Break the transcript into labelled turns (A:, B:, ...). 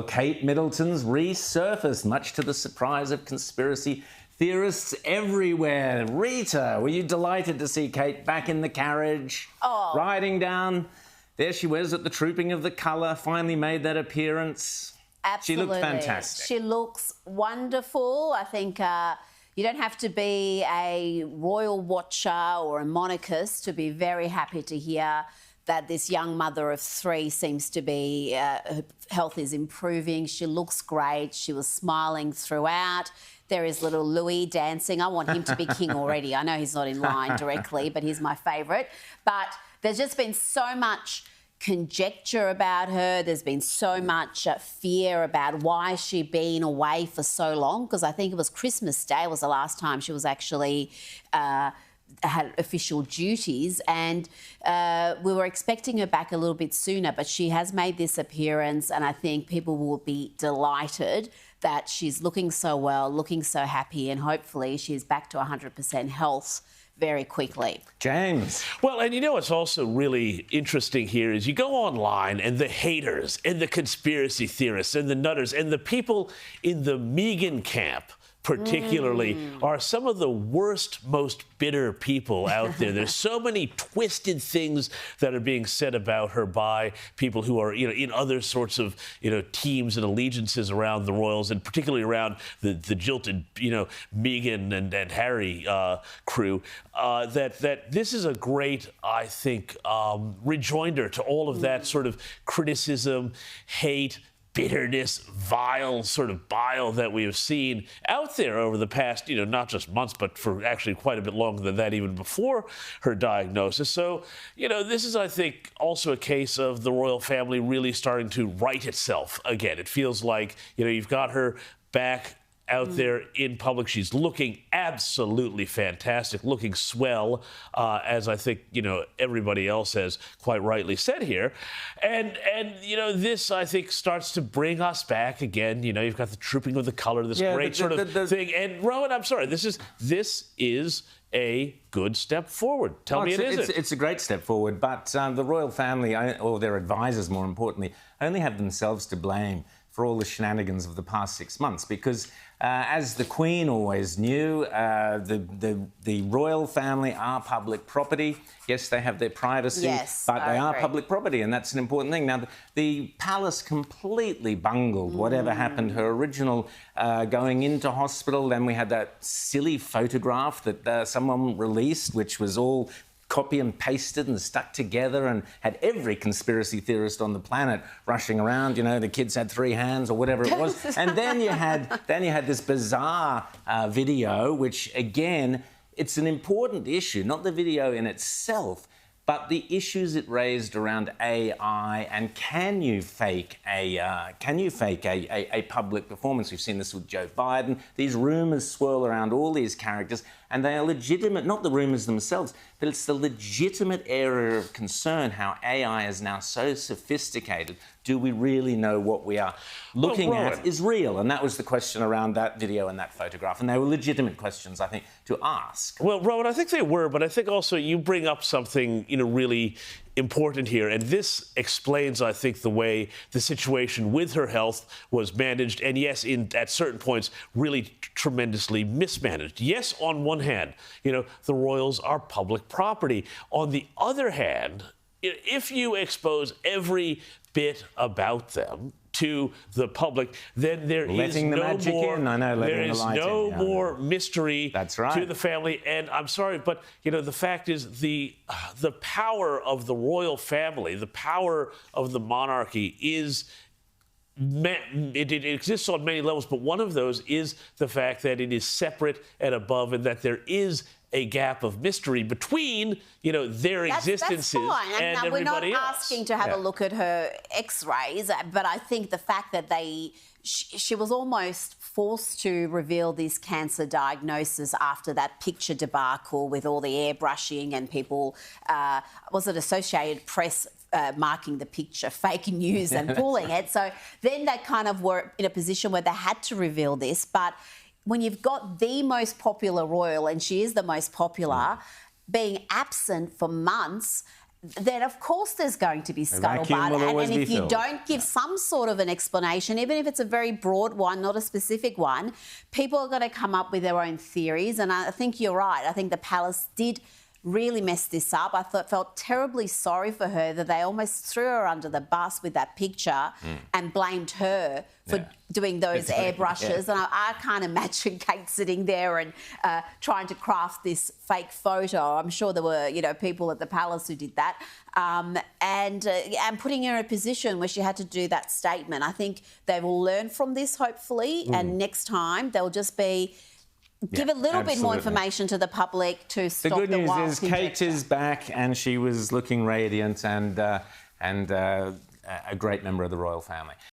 A: Kate Middleton's resurfaced, much to the surprise of conspiracy theorists everywhere. Rita, were you delighted to see Kate back in the carriage, riding down? There she was at the Trooping of the Colour, finally made that appearance.
B: Absolutely.
A: She looked fantastic.
B: She looks wonderful. I think you don't have to be a royal watcher or a monarchist to be very happy to hear that this young mother of three seems to be, her health is improving. She looks great. She was smiling throughout. There is little Louis dancing. I want him to be king already. I know he's not in line directly, but he's my favourite. But there's just been so much conjecture about her. There's been so much fear about why she'd been away for so long, because I think it was Christmas Day was the last time she was actually had official duties, and we were expecting her back a little bit sooner, but she has made this appearance, and I think people will be delighted that she's looking so well, looking so happy, and hopefully she's back to 100% health very quickly.
A: James.
C: Well, and you know what's also really interesting here is you go online and the haters and the conspiracy theorists and the nutters and the people in the Meghan camp particularly are some of the worst, most bitter people out there. There's so many twisted things that are being said about her by people who are, in other sorts of, teams and allegiances around the royals, and particularly around the jilted, Meghan and Harry crew. That this is a great, I think, rejoinder to all of that sort of criticism, hate, bitterness, vile sort of bile that we have seen out there over the past, not just months, but for actually quite a bit longer than that, even before her diagnosis. So, this is, I think, also a case of the royal family really starting to right itself again. It feels like, you've got her back out there in public. She's looking absolutely fantastic, looking swell, as I think, everybody else has quite rightly said here. And this, I think, starts to bring us back again. You've got the Trooping of the Colour, this great sort of thing. And, Rowan, I'm sorry, this is a good step forward. Tell me it isn't.
A: It's a great step forward, but the royal family, or their advisors more importantly, only have themselves to blame for all the shenanigans of the past 6 months, because as the Queen always knew, the royal family are public property. Yes, they have their privacy, but they are public property, and that's an important thing. Now, the palace completely bungled whatever happened. Her original going into hospital, then we had that silly photograph that someone released, which was all copy and pasted and stuck together and had every conspiracy theorist on the planet rushing around. The kids had 3 hands or whatever it was. And then you had this bizarre video, which, again, it's an important issue, not the video in itself, but the issues it raised around AI and can you fake a public performance? We've seen this with Joe Biden. These rumours swirl around all these characters, and they are legitimate, not the rumours themselves, but it's the legitimate area of concern how AI is now so sophisticated. Do we really know what we are looking at is real? And that was the question around that video and that photograph. And they were legitimate questions, I think, to ask.
C: Well, Rowan, I think they were, but I think also you bring up something, really important here. And this explains, I think, the way the situation with her health was managed. And yes, at certain points, really tremendously mismanaged. Yes, on one hand, the royals are public property. On the other hand, if you expose every bit about them to the public, then there is no more mystery to the family. And I'm sorry, but the fact is the power of the royal family, the power of the monarchy it exists on many levels, but one of those is the fact that it is separate and above, and that there is a gap of mystery between, their existences and everybody else.
B: We're not asking to have a look at her X-rays, but I think the fact that she was almost forced to reveal this cancer diagnosis after that picture debacle with all the airbrushing and people, was it Associated Press marking the picture fake news and pulling it. So then they kind of were in a position where they had to reveal this. But when you've got the most popular royal, and she is the most popular, being absent for months, then of course there's going to be
A: vacuum will
B: scuttlebutt.
A: always
B: And
A: be
B: if you
A: filled.
B: don't give some sort of an explanation, even if it's a very broad one, not a specific one, people are going to come up with their own theories. And I think you're right. I think the palace did really messed this up. I felt terribly sorry for her that they almost threw her under the bus with that picture and blamed her for doing those airbrushes. And I can't imagine Kate sitting there and trying to craft this fake photo. I'm sure there were, people at the palace who did that. And putting her in a position where she had to do that statement. I think they will learn from this, hopefully, and next time they'll just be... Give a little bit more information to the public to stop the
A: The good news is Kate
B: conjecture.
A: is back and she was looking radiant and a great member of the royal family.